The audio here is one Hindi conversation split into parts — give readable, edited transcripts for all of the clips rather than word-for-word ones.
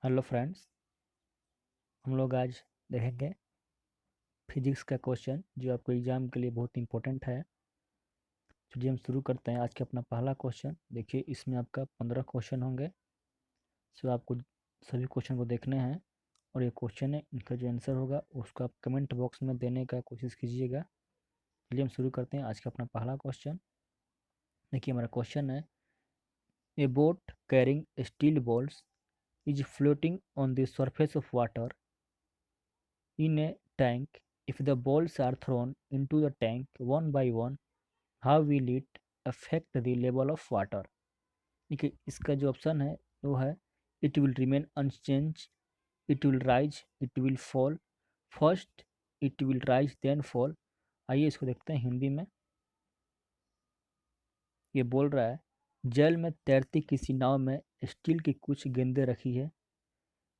Hello friends. हम लोग आज देखेंगे फिजिक्स का क्वेश्चन जो आपको एग्जाम के लिए बहुत इंपॉर्टेंट है। चलिए हम शुरू करते हैं आज का अपना पहला क्वेश्चन। देखिए इसमें आपका 15 क्वेश्चन होंगे। सो आपको सभी क्वेश्चन को देखने हैं और ये क्वेश्चन है, इनका जो आंसर होगा उसको आप कमेंट बॉक्स में देने का कोशिश कीजिएगा। चलिए हम शुरू करते हैं आज का अपना पहला क्वेश्चन। देखिए हमारा क्वेश्चन है, ए boat carrying steel balls is floating on the surface of water in a tank. If the balls are thrown into the tank one by one, how will it affect the level of water? देखिए इसका जो ऑप्शन है वो है, it will remain unchanged, it will rise, it will fall, first it will rise then fall. आइए इसको देखते हैं हिंदी में। ये बोल रहा है, जल में तैरती किसी नाव में स्टील की कुछ गेंदें रखी है।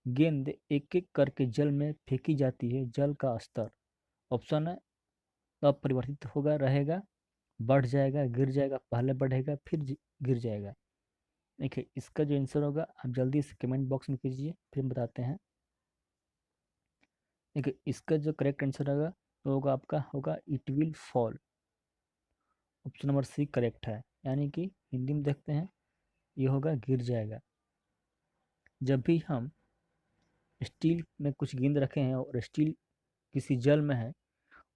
गेंद एक एक करके जल में फेंकी जाती है। जल का स्तर, ऑप्शन है, अपरिवर्तित होगा रहेगा, बढ़ जाएगा, गिर जाएगा, पहले बढ़ेगा फिर गिर जाएगा। देखिए इसका जो आंसर होगा आप जल्दी से कमेंट बॉक्स में कीजिए, फिर हम बताते हैं। देखिए इसका जो करेक्ट आंसर होगा वो होगा आपका होगा it will fall. Option number C correct है, यानी कि हिंदी में देखते हैं ये होगा गिर जाएगा। जब भी हम स्टील में कुछ गेंद रखे हैं और स्टील किसी जल में है,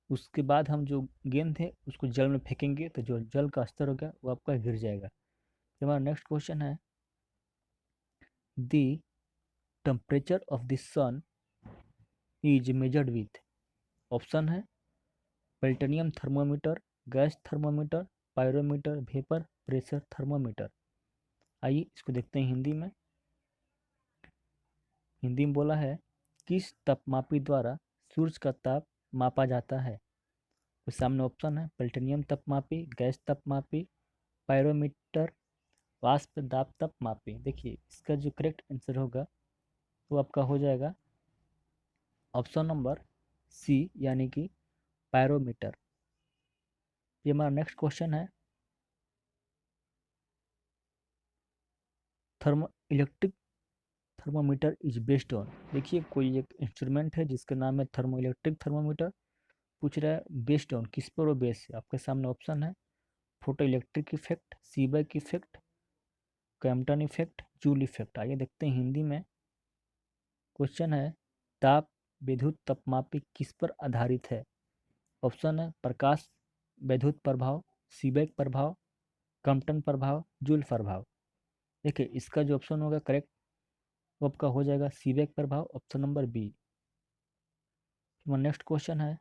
उसके बाद हम जो गेंद है उसको जल में फेंकेंगे तो जो जल का स्तर होगा वो आपका गिर जाएगा। तो हमारा नेक्स्ट क्वेश्चन है, the temperature of the sun is measured with. Option है, platinum thermometer, gas thermometer, pyrometer, vapour pressure thermometer. आइए इसको देखते हैं हिंदी में। हिंदी में बोला है, किस तापमापी द्वारा सूर्य का ताप मापा जाता है। तो सामने ऑप्शन है, प्लेटिनियम तापमापी, गैस तापमापी, पायरोमीटर, वाष्प दाब तापमापी। देखिए इसका जो करेक्ट आंसर होगा वो आपका हो जाएगा ऑप्शन नंबर सी, यानी कि पायरोमीटर। ये हमारा नेक्स्ट क्वेश्चन है, thermo electric thermometer is based on. देखिए कोई एक इंस्ट्रूमेंट है जिसका नाम है थर्मो इलेक्ट्रिक थर्मोमीटर। पूछ रहा है बेस्ड ऑन, किस पर वो बेस है। आपके सामने ऑप्शन है, photoelectric effect, Seebeck effect, Compton effect, Joule effect. आइए देखते हैं हिंदी में। क्वेश्चन है, ताप विद्युत तापमापी किस पर आधारित है। ऑप्शन है, प्रकाश विद्युत प्रभाव, सीबेक प्रभाव, क्रैम्पटन प्रभाव, जूल प्रभाव। देखिए इसका जो ऑप्शन होगा करेक्ट वो आपका हो जाएगा सीबेक प्रभाव, option number B. Next question है,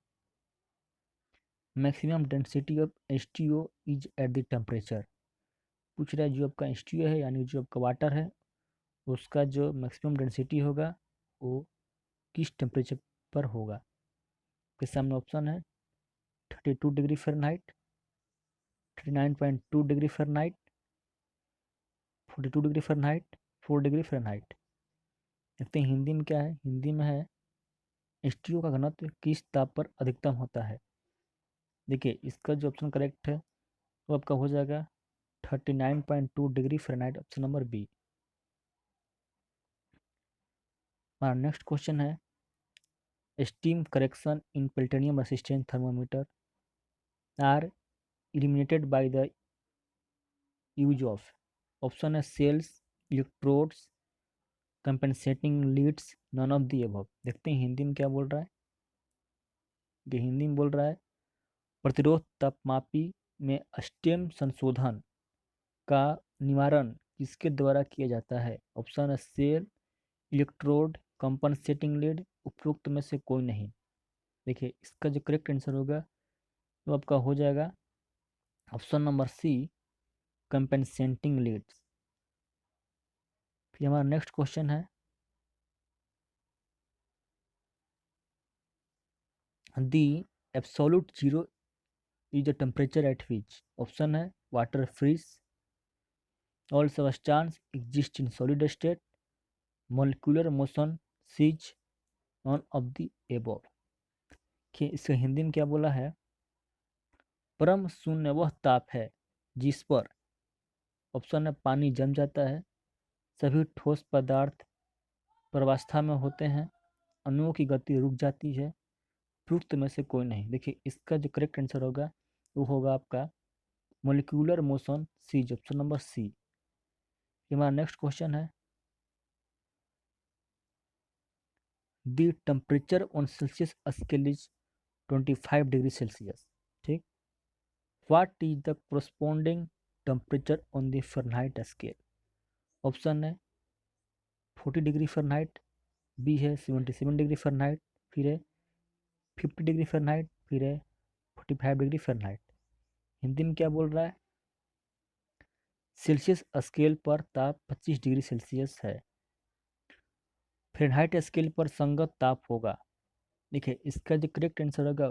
maximum density of H2O is at the temperature. पूछ रहा है जो आपका H2O है यानी जो आपका वाटर है उसका जो मैक्सिमम डेंसिटी होगा वो किस टेम्परेचर पर होगा। के सामने ऑप्शन है, 32 degree Fahrenheit, 39.2 degree Fahrenheit, 42 degree Fahrenheit, 4 degree Fahrenheit. देखते हैं हिंदी में क्या है। हिंदी में है, H2O का घनत्व किस ताप पर अधिकतम होता है। देखिए इसका जो ऑप्शन करेक्ट है वो आपका हो जाएगा 39.2 degree Fahrenheit, option number B. हमारा नेक्स्ट क्वेश्चन है, stem correction in platinum resistance thermometer are eliminated by the use of. Option है, cells, electrodes, compensating leads, none of the above. देखते हैं हिंदी में क्या बोल रहा है। ये हिंदी में बोल रहा है, प्रतिरोध तापमापी में स्टेम संशोधन का निवारण किसके द्वारा किया जाता है। ऑप्शन है, सेल, इलेक्ट्रोड, कंपनसेटिंग लीड, उपरोक्त में से कोई नहीं। देखिए इसका जो करेक्ट आंसर होगा वो आपका हो जाएगा option number C, compensating leads. फिर हमारा नेक्स्ट क्वेश्चन है, the absolute zero is the temperature at which. Option है, water freeze, all substance exist in solid state, molecular motion cease, none of the above. कि इसे हिंदी में क्या बोला है, परम शून्य वह ताप है जिस पर, ऑप्शन है, पानी जम जाता है, सभी ठोस पदार्थ प्रवास्था में होते हैं, अणुओं की गति रुक जाती है, उपयुक्त में से कोई नहीं। देखिए इसका जो करेक्ट आंसर होगा वो होगा आपका molecular motion, C, option number C. ये हमारा नेक्स्ट क्वेश्चन है, the temperature on Celsius scale is 25 degree Celsius, ठीक। What is the corresponding temperature on the Fahrenheit scale? Option है 40 डिग्री फ़ारेनहाइट, बी है 77 डिग्री फ़ारेनहाइट, फिर है 50 डिग्री फ़ारेनहाइट, फिर है 45 डिग्री फ़ारेनहाइट। हिंदी में क्या बोल रहा है? सेल्सियस स्केल पर ताप 25 डिग्री सेल्सियस है, फ़ारेनहाइट स्केल पर संगत ताप होगा। देखिए इसका जो करेक्ट आंसर होगा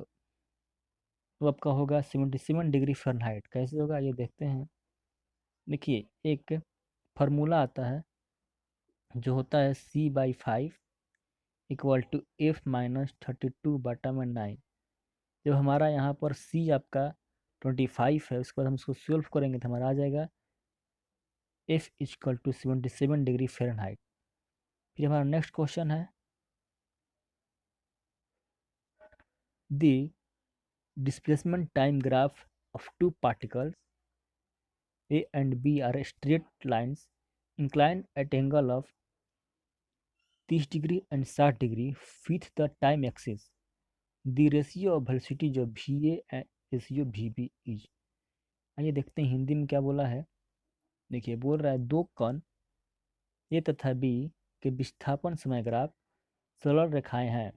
वो आपका होगा 77 डिग्री फ़ारेनहाइट। कैसे होगा ये देखते हैं। देखिए एक फार्मूला आता है जो होता है C/5 इक्वल टू F-32/9। जब हमारा यहाँ पर C आपका 25 है, उसके बाद हम इसको सॉल्व करेंगे तो हमारा आ जाएगा F equal to 77 degree Fahrenheit. फिर हमारा नेक्स्ट क्वेश्चन है, the displacement time graph of two particles A and B are straight lines inclined at angle of 30 degree and 60 degree with the time axis. The ratio of velocity जो VA and ratio VB is. आइए देखते हैं हिंदी में क्या बोला है। देखिए बोल रहा है दो कण ए तथा बी के विस्थापन समय ग्राफ सरल रेखाएं हैं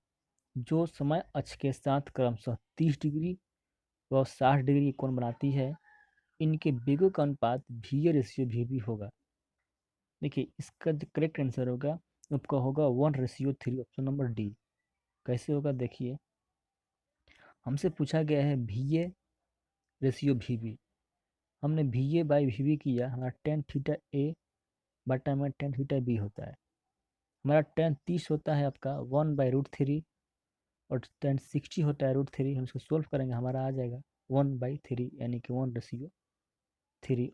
जो समय अक्ष के साथ क्रमशः 30 डिग्री व 60 डिग्री की कोण बनाती है। इनके वेगों का अनुपात VA रेशियो VB होगा। देखिए इसका जो करेक्ट आंसर होगा आपका होगा 1:3, ऑप्शन नंबर डी। कैसे होगा देखिए, हमसे पूछा गया है VA रेशियो VB, हमने VA बाई VB किया, हमारा टेन थीटा ए बटा में टेन थीटा बी होता है। हमारा टेन 30 होता है आपका 1/√3 और टेन 60 होता है √3। हम इसको सोल्व करेंगे, हमारा आ जाएगा 1/3 यानी कि 1:3,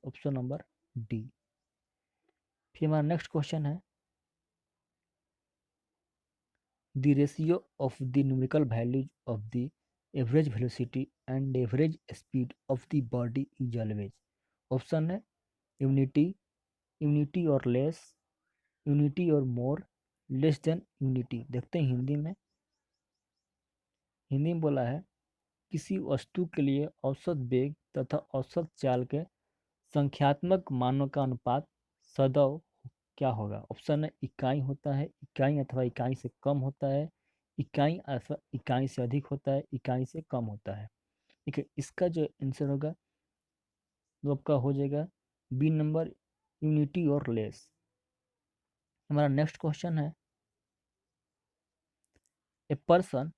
ऑप्शन नंबर डी। फिर हमारा नेक्स्ट क्वेश्चन है, the ratio of the numerical values of the average velocity and average speed of the body is always। Option है यूनिटी, यूनिटी और लेस, यूनिटी और मोर, लेस देन यूनिटी। देखते हैं हिंदी में। हिंदी में बोला है किसी वस्तु के लिए औसत वेग तथा औसत चाल के संख्यात्मक मानों का अनुपात सदैव क्या होगा? ऑप्शन है इकाई होता है, इकाई अथवा इकाई से कम होता है, इकाई अथवा इकाई से अधिक होता है, इकाई से कम होता है। ठीक है, इसका जो आंसर होगा वो आपका हो जाएगा बी नंबर, यूनिटी और लेस। हमारा नेक्स्ट क्वेश्चन है, a person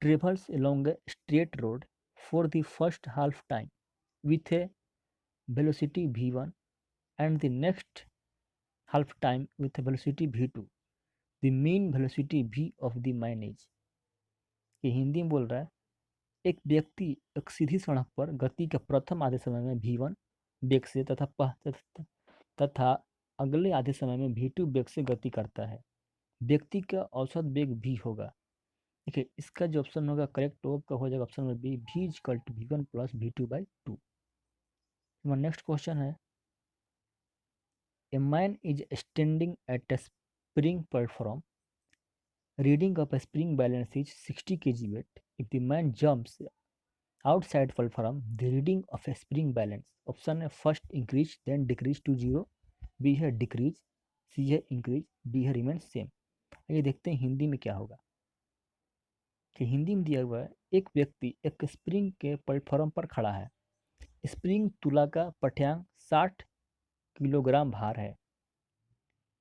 travels along a straight road for the first half time with a velocity v1 and the next half time with a velocity v2। the mean velocity v of the man is। ये हिंदी में बोल रहा है एक व्यक्ति एक सीधी सड़क पर गति के प्रथम आधे समय में v1 वेग से तथा अगले आधे समय में v2 वेग से गति करता है। व्यक्ति का औसत वेग v होगा। देखिए इसका जो ऑप्शन होगा करेक्ट वो का हो जाएगा option number B, v equal to v1 plus v2/2। हमारा नेक्स्ट क्वेश्चन है, a man is standing at a spring platform, reading of a spring balance is 60 kg weight। If the man jumps outside platform, the reading of a spring balance, option है first increase then decrease to 0, B है डिक्रीज, सी है इंक्रीज, डी है रिमेन सेम। ये देखते हैं हिंदी में क्या होगा। कि हिंदी में दिया हुआ है एक व्यक्ति एक स्प्रिंग के प्लेटफॉर्म पर खड़ा है, स्प्रिंग तुला का पठ्यांक 60 किलोग्राम भार है।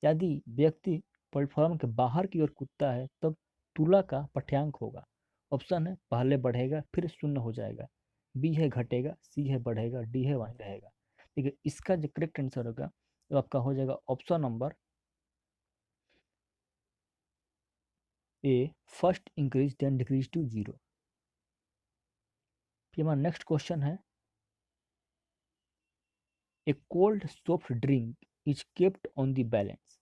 यदि व्यक्ति प्लेटफॉर्म के बाहर की ओर कूदता है तब तुला का पठ्यांक होगा। ऑप्शन है पहले बढ़ेगा फिर शून्य हो जाएगा, बी है घटेगा, सी है बढ़ेगा, डी है वहीं रहेगा। ठीक है, इसका जो करेक्ट आंसर होगा तो आपका हो जाएगा option number A, first increase then decrease to 0। फिर हमारा नेक्स्ट क्वेश्चन है, a cold soft drink is kept on the balance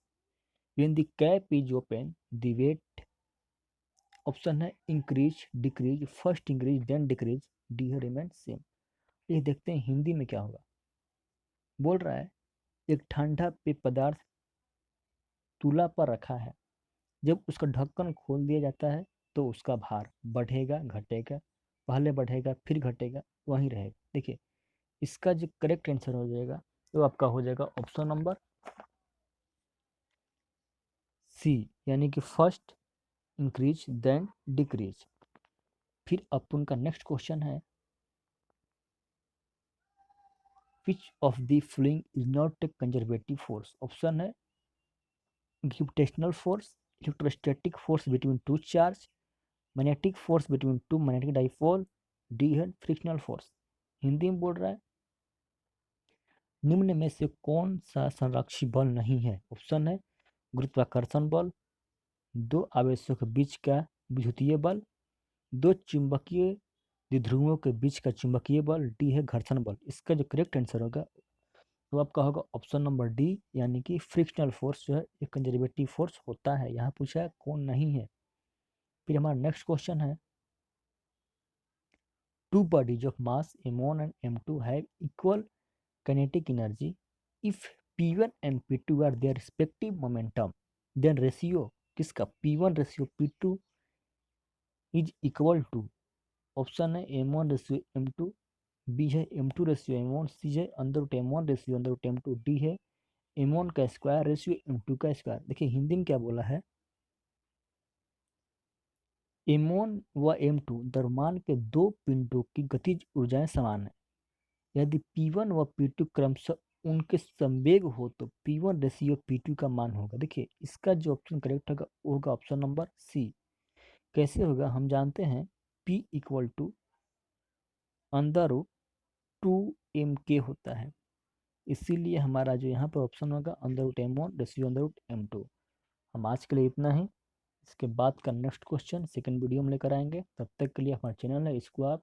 when the cap is open the weight, option है increase decrease, first increase then decrease, D है रिमेन सेम। ये देखते हैं हिंदी में क्या होगा। बोल रहा है एक ठंडा पेय पदार्थ तुला पर रखा है, जब उसका ढक्कन खोल दिया जाता है तो उसका भार बढ़ेगा घटेगा, पहले बढ़ेगा फिर घटेगा, वहीं रहेगा। देखिए इसका जो करेक्ट आंसर हो जाएगा वो आपका हो जाएगा ऑप्शन नंबर सी, यानी कि फर्स्ट इंक्रीज देन डिक्रीज। फिर अपन का नेक्स्ट क्वेश्चन है which of the following is not a conservative force. Option है gravitational force, electrostatic force between two charge, magnetic force between two magnetic dipole, D है फ्रिक्शनल फोर्स। हिंदी में बोल रहा है निम्न में से कौन सा संरक्षी बल नहीं है। ऑप्शन है गुरुत्वाकर्षण बल, दो आवेशों के बीच का विद्युतीय बल, दो चुंबकीय द्विध्रुवों के बीच का चुंबकीय बल, डी है घर्षण बल। इसका जो करेक्ट आंसर होगा तो आपका होगा ऑप्शन नंबर डी, यानी कि फ्रिक्शनल फोर्स जो है एक कंजर्वेटिव फोर्स होता है। यहाँ पूछा है कौन नहीं है। फिर हमारा नेक्स्ट क्वेश्चन है two bodies of mass m1 and m2 have equal kinetic energy if p1 and p2 are their respective momentum, then ratio किसका p1 ratio p2 is equal to. Option है m1 रेशियो m2, बी है m2 रेशियो m1, सी है under root m1 ratio under root m2, D है m1 का स्क्वायर रेशियो m2 का स्क्वायर। देखिए हिंदी में क्या बोला है m1 व m2 द्रव्यमान के दो पिंडों की गतिज ऊर्जाएं समान है। यदि P1 व P2 क्रमशः उनके संवेग हो तो P1 रेशियो P2 का मान होगा। देखिए इसका जो ऑप्शन करेक्ट होगा वो होगा ऑप्शन नंबर सी। कैसे होगा हम जानते हैं P equal to under root 2mk होता है, इसीलिए हमारा जो यहाँ पर ऑप्शन होगा under root m1 ratio under root m2। हम आज के लिए इतना ही, इसके बाद का नेक्स्ट क्वेश्चन सेकंड वीडियो में लेकर आएंगे। तब तक के लिए हमारा चैनल है इसको आप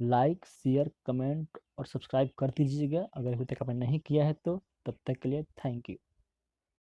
लाइक शेयर कमेंट और सब्सक्राइब कर दीजिएगा अगर अभी तक आपने नहीं किया है तो। तब तक के लिए थैंक यू।